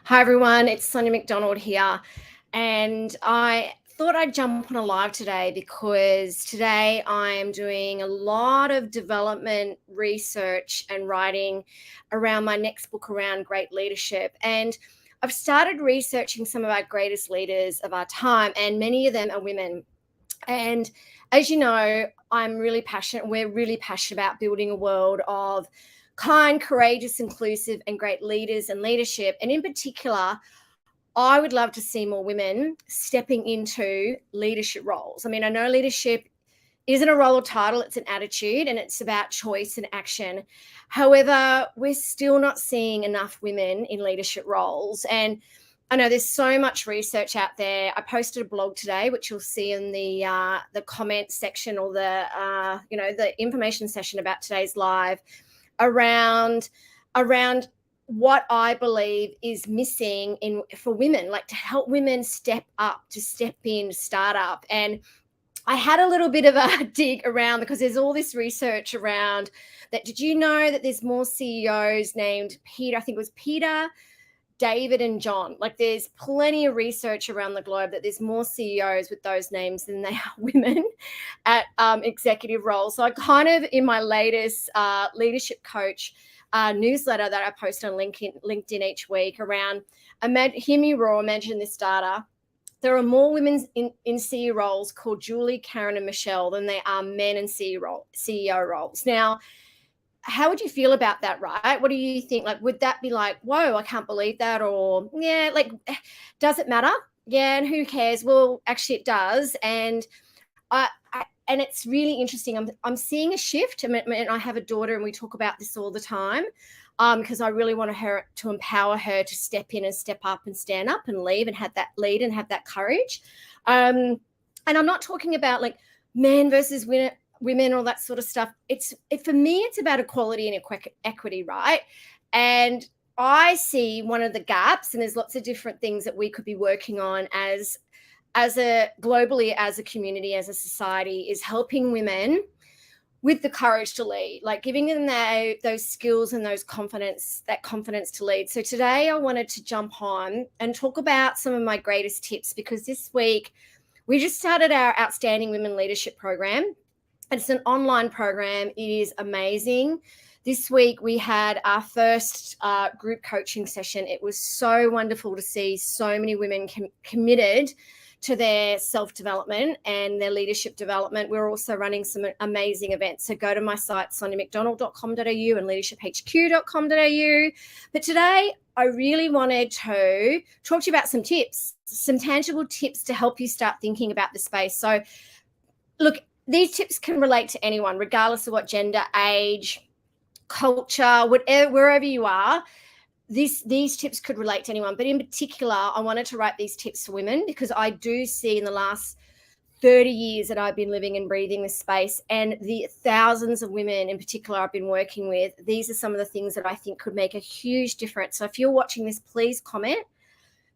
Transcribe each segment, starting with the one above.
Hi everyone, it's Sonia McDonald here, and I thought I'd jump on a live today because today I'm doing a lot of development research and writing around my next book around great leadership. And I've started researching some of our greatest leaders of our time, and many of them are women. And as you know, we're really passionate about building a world of kind, courageous, inclusive, and great leaders and leadership. And in particular, I would love to see more women stepping into leadership roles. I mean, I know leadership isn't a role or title, it's an attitude and it's about choice and action. However, we're still not seeing enough women in leadership roles. And I know there's so much research out there. I posted a blog today, which you'll see in the comment section or the information session about today's live around what I believe is missing for women, like to help women step up, to step in, start up. And I had a little bit of a dig around because there's all this research around that. Did you know that there's more CEOs named Peter? I think it was Peter, David, and John. Like there's plenty of research around the globe that there's more CEOs with those names than there are women at executive roles. So I kind of, in my latest leadership coach newsletter that I post on LinkedIn each week around, hear me roar, imagine this data. There are more women in CEO roles called Julie, Karen, and Michelle than there are men in CEO roles. Now, how would you feel about that, right? What do you think? Like, would that be like, whoa, I can't believe that? Or, yeah, like, does it matter? Yeah, and who cares? Well, actually, it does. And and it's really interesting. I'm seeing a shift. And I have a daughter, and we talk about this all the time. Because I really want her to empower her to step in and step up and stand up and lead and have that courage. And I'm not talking about like men versus women, all that sort of stuff. For me, it's about equality and equity, right? And I see one of the gaps, and there's lots of different things that we could be working on as globally, as a community, as a society, is helping women with the courage to lead, like giving them those skills and that confidence to lead. So today I wanted to jump on and talk about some of my greatest tips, because this week we just started our Outstanding Women Leadership Program. It's an online program. It is amazing. This week we had our first group coaching session. It was so wonderful to see so many women committed to their self-development and their leadership development. We're also running some amazing events. So go to my site, soniamcdonald.com.au and leadershiphq.com.au. But today I really wanted to talk to you about some tips, some tangible tips to help you start thinking about the space. So look, these tips can relate to anyone, regardless of what gender, age, culture, wherever you are. These tips could relate to anyone, but in particular, I wanted to write these tips for women because I do see in the last 30 years that I've been living and breathing this space, and the thousands of women in particular I've been working with, these are some of the things that I think could make a huge difference. So if you're watching this, please comment.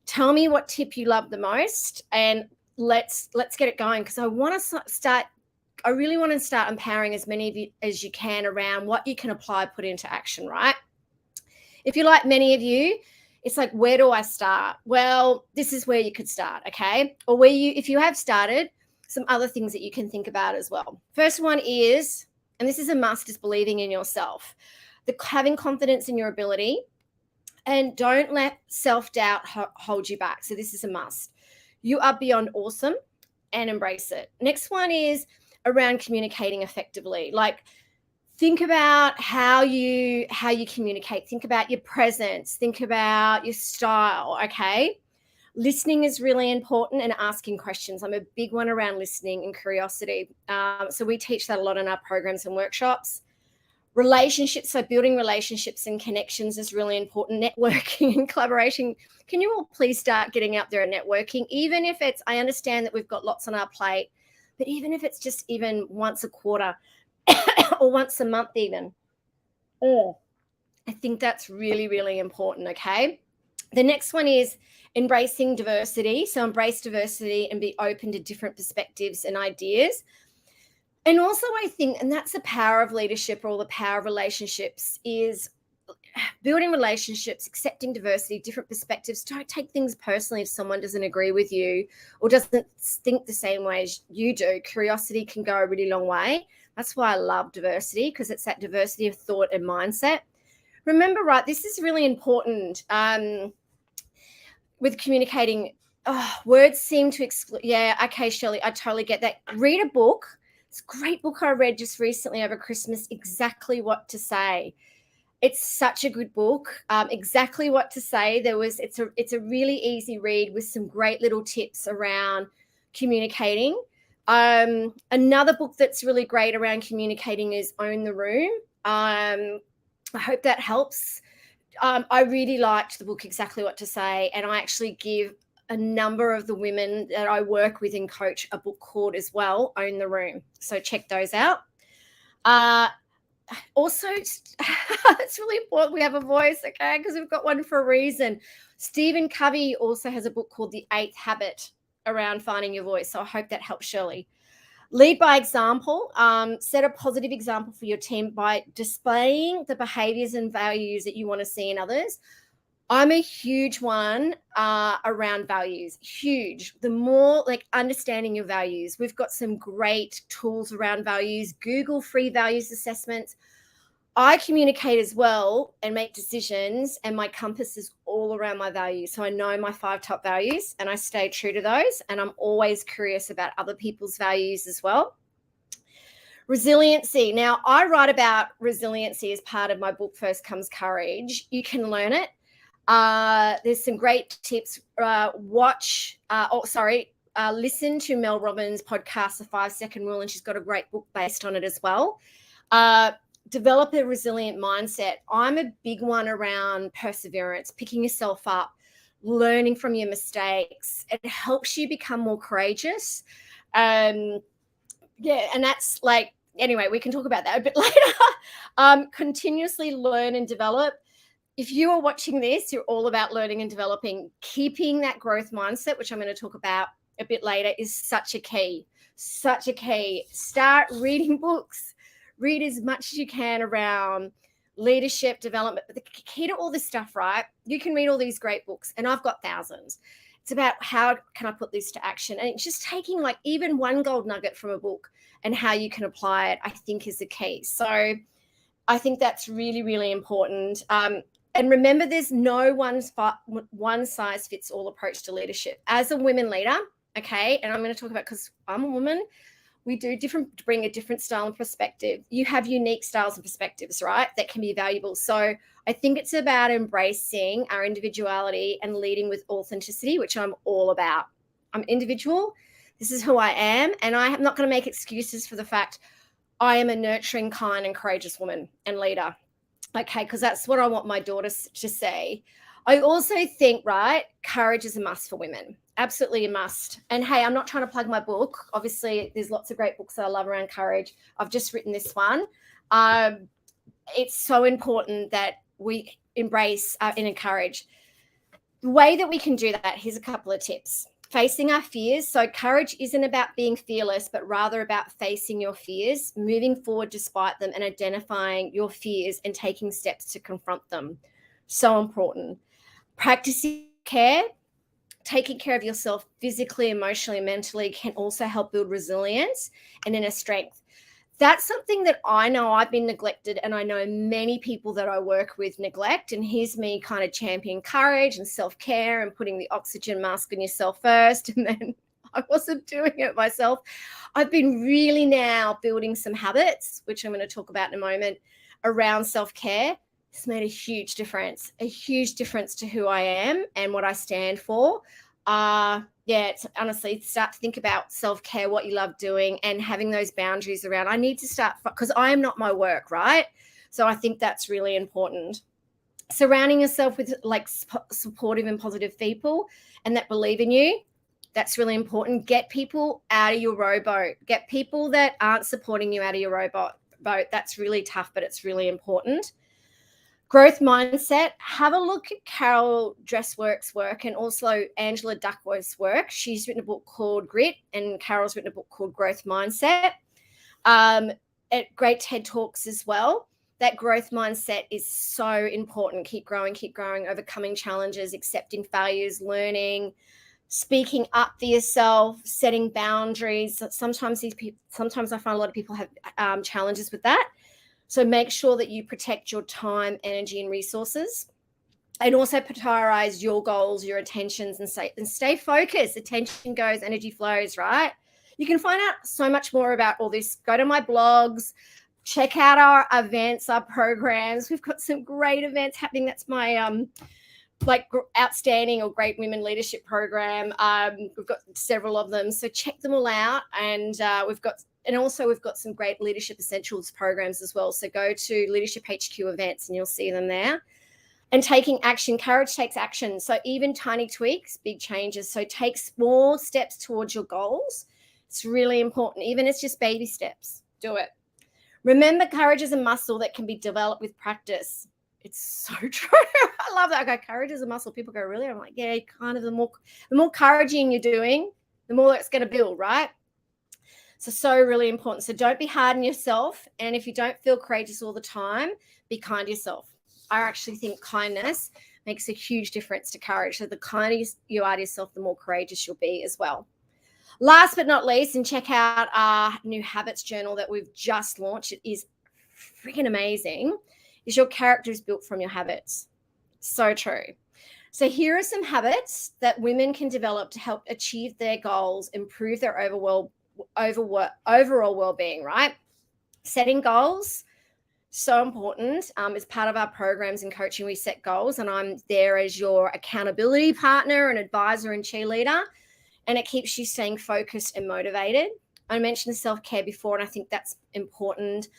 Tell me what tip you love the most, and let's get it going, because I really want to start empowering as many of you as you can around what you can apply, put into action, right? If you're like many of you, it's like, where do I start? Well, this is where you could start, okay? Or if you have started, some other things that you can think about as well. First one is, and this is a must, is believing in yourself. Having confidence in your ability, and don't let self-doubt hold you back. So this is a must. You are beyond awesome, and embrace it. Next one is around communicating effectively. Like, think about how you communicate. Think about your presence. Think about your style, okay? Listening is really important, and asking questions. I'm a big one around listening and curiosity. So we teach that a lot in our programs and workshops. Relationships, so building relationships and connections is really important. Networking and collaboration. Can you all please start getting out there and networking? Even if I understand that we've got lots on our plate, but even if it's just even once a quarter, or once a month even. I think that's really, really important, okay? The next one is embracing diversity. So embrace diversity and be open to different perspectives and ideas. And also I think, and that's the power of leadership, or the power of relationships, is building relationships, accepting diversity, different perspectives. Don't take things personally if someone doesn't agree with you or doesn't think the same way as you do. Curiosity can go a really long way. That's why I love diversity, because it's that diversity of thought and mindset. Remember, right, this is really important with communicating. Words seem to exclude. Yeah, okay, Shirley, I totally get that. Read a book. It's a great book I read just recently over Christmas, Exactly What to Say. It's such a good book. Exactly What to Say. It's a really easy read with some great little tips around communicating. Another book that's really great around communicating is Own the Room. I hope that helps. I really liked the book Exactly What to Say, and I actually give a number of the women that I work with and coach a book called as well, Own the Room. So check those out. Also, it's really important we have a voice, okay, because we've got one for a reason. Stephen Covey also has a book called The 8th Habit around finding your voice. So I hope that helps Shirley. Lead by example. Set a positive example for your team by displaying the behaviors and values that you want to see in others. I'm a huge one around values. Huge. The more like understanding your values. We've got some great tools around values. Google free values assessments. I communicate as well and make decisions, and my compass is all around my values. So I know my 5 top values and I stay true to those. And I'm always curious about other people's values as well. Resiliency. Now, I write about resiliency as part of my book, First Comes Courage. You can learn it. There's some great tips. Listen to Mel Robbins' podcast, The 5-Second Rule, and she's got a great book based on it as well. Develop a resilient mindset. I'm a big one around perseverance, picking yourself up, learning from your mistakes. It helps you become more courageous. And that's like, anyway, we can talk about that a bit later. Continuously learn and develop. If you are watching this, you're all about learning and developing. Keeping that growth mindset, which I'm going to talk about a bit later, is such a key. Start reading books. Read as much as you can around leadership development. But the key to all this stuff, right? You can read all these great books, and I've got thousands. It's about how can I put this to action? And it's just taking like even one gold nugget from a book and how you can apply it, I think is the key. So I think that's really, really important. And remember, there's no one size fits all approach to leadership. As a women leader, okay, and I'm going to talk about, because I'm a woman, we do bring a different style and perspective. You have unique styles and perspectives, right, that can be valuable. So I think it's about embracing our individuality and leading with authenticity, which I'm all about. I'm individual. This is who I am. And I am not going to make excuses for the fact I am a nurturing, kind, and courageous woman and leader. Okay, because that's what I want my daughters to say. I also think, right, courage is a must for women. Absolutely a must. And hey, I'm not trying to plug my book. Obviously, there's lots of great books that I love around courage. I've just written this one. It's so important that we embrace and encourage. The way that we can do that, here's a couple of tips. Facing our fears. So courage isn't about being fearless, but rather about facing your fears, moving forward despite them, and identifying your fears and taking steps to confront them. So important. Practicing care, taking care of yourself physically, emotionally, mentally can also help build resilience and inner strength. That's something that I know I've been neglected, and I know many people that I work with neglect. And here's me kind of championing courage and self-care and putting the oxygen mask on yourself first. And then I wasn't doing it myself. I've been really now building some habits, which I'm going to talk about in a moment, around self-care. It's made a huge difference to who I am and what I stand for. It's honestly, start to think about self-care, what you love doing, and having those boundaries around. I need to start, because I am not my work, right? So I think that's really important. Surrounding yourself with like supportive and positive people and that believe in you, that's really important. Get people out of your rowboat. Get people that aren't supporting you out of your rowboat. That's really tough, but it's really important. Growth mindset. Have a look at Carol Dresswork's work and also Angela Duckworth's work. She's written a book called Grit, and Carol's written a book called Growth Mindset. At great TED Talks as well. that growth mindset is so important. Keep growing, overcoming challenges, accepting failures, learning, speaking up for yourself, setting boundaries. Sometimes I find a lot of people have challenges with that. So make sure that you protect your time, energy, and resources. And also prioritize your goals, your intentions, and stay focused. Attention goes, energy flows, right? You can find out so much more about all this. Go to my blogs, check out our events, our programs. We've got some great events happening. That's my outstanding or great women leadership program. We've got several of them, so check them all out. And we've got some great leadership essentials programs as well. So go to Leadership HQ events and you'll see them there. And taking action. Courage takes action. So even tiny tweaks, big changes. So take small steps towards your goals. It's really important. Even it's just baby steps. Do it. Remember, courage is a muscle that can be developed with practice. It's so true. I love that. I go, courage is a muscle. People go, really? I'm like, yeah, kind of. The more couraging you're doing, the more it's going to build, right? So really important. So don't be hard on yourself. And if you don't feel courageous all the time, be kind to yourself. I actually think kindness makes a huge difference to courage. So the kinder you are to yourself, the more courageous you'll be as well. Last but not least, and check out our new habits journal that we've just launched. It is freaking amazing. Is your character is built from your habits. So true. So here are some habits that women can develop to help achieve their goals, improve their overall well-being, right? Setting goals. So important. As part of our programs and coaching, we set goals, and I'm there as your accountability partner and advisor and cheerleader, and it keeps you staying focused and motivated. I mentioned self-care before, and I think that's important.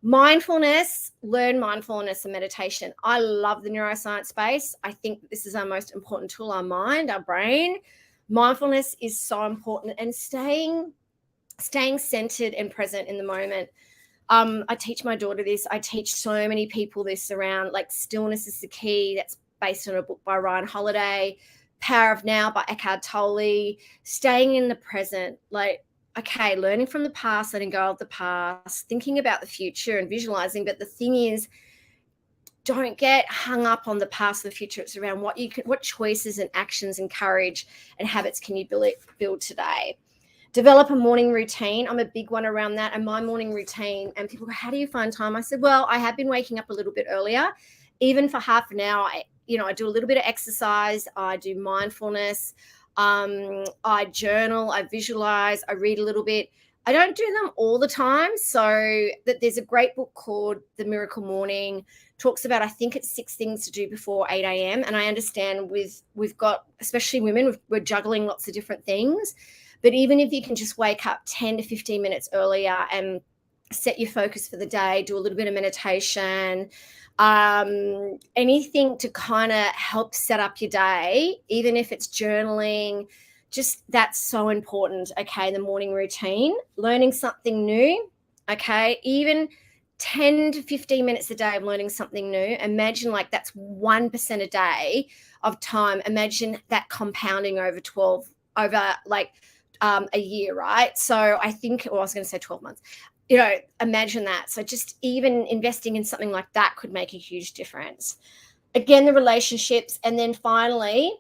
Mindfulness, learn mindfulness and meditation. I love the neuroscience space. I think this is our most important tool, our mind, our brain. Mindfulness is so important, and staying centered and present in the moment. I teach my daughter this. I teach so many people this around, like, stillness is the key. That's based on a book by Ryan Holiday. Power of Now by Eckhart Tolle. Staying in the present, like, okay, learning from the past, letting go of the past, thinking about the future and visualizing. But the thing is, don't get hung up on the past or the future. It's around what choices and actions and courage and habits can you build today. Develop a morning routine. I'm a big one around that. And my morning routine, and people go, how do you find time? I said, well, I have been waking up a little bit earlier, even for half an hour. I do a little bit of exercise. I do mindfulness. I journal. I visualize. I read a little bit. I don't do them all the time. So that there's a great book called The Miracle Morning. Talks about, I think it's 6 things to do before 8 a.m. And I understand we've got, especially women, we're juggling lots of different things. But even if you can just wake up 10 to 15 minutes earlier and set your focus for the day, do a little bit of meditation, anything to kind of help set up your day, even if it's journaling, just that's so important. Okay, the morning routine, learning something new. Okay, even 10 to 15 minutes a day of learning something new. Imagine, like, that's 1% a day of time. Imagine that compounding over a year, right? So I think, or I was going to say 12 months, imagine that. So just even investing in something like that could make a huge difference. Again, the relationships. And then finally,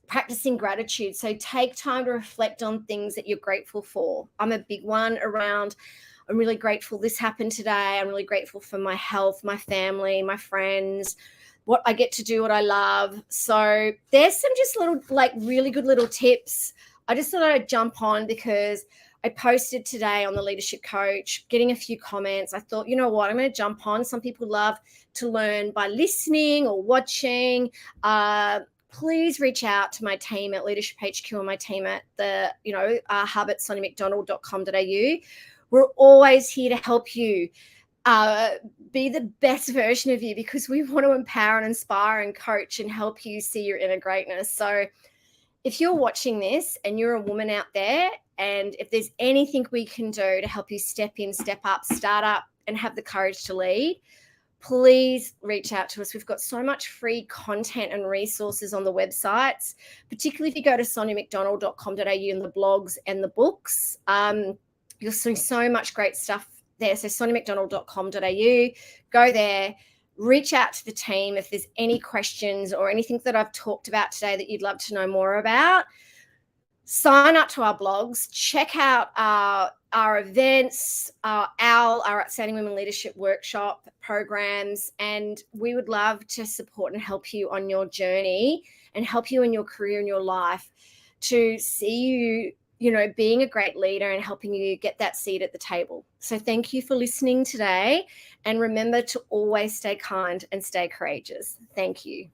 practicing gratitude. So take time to reflect on things that you're grateful for. I'm a big one around, I'm really grateful this happened today. I'm really grateful for my health, my family, my friends, what I get to do, what I love. So there's some just little, like, really good little tips. I just thought I'd jump on because I posted today on the Leadership Coach, getting a few comments. I thought, you know what, I'm going to jump on. Some people love to learn by listening or watching. Please reach out to my team at Leadership HQ and my team at the, hub at soniamcdonald.com.au. We're always here to help you be the best version of you, because we want to empower and inspire and coach and help you see your inner greatness. So if you're watching this and you're a woman out there, and if there's anything we can do to help you step in, step up, start up, and have the courage to lead, please reach out to us. We've got so much free content and resources on the websites, particularly if you go to soniamcdonald.com.au and the blogs and the books. You'll see so much great stuff there. So soniamcdonald.com.au. Go there, reach out to the team if there's any questions or anything that I've talked about today that you'd love to know more about. Sign up to our blogs, check out our events, our Outstanding Women Leadership Workshop programs, and we would love to support and help you on your journey and help you in your career and your life to see you, being a great leader and helping you get that seat at the table. So thank you for listening today, and remember to always stay kind and stay courageous. Thank you.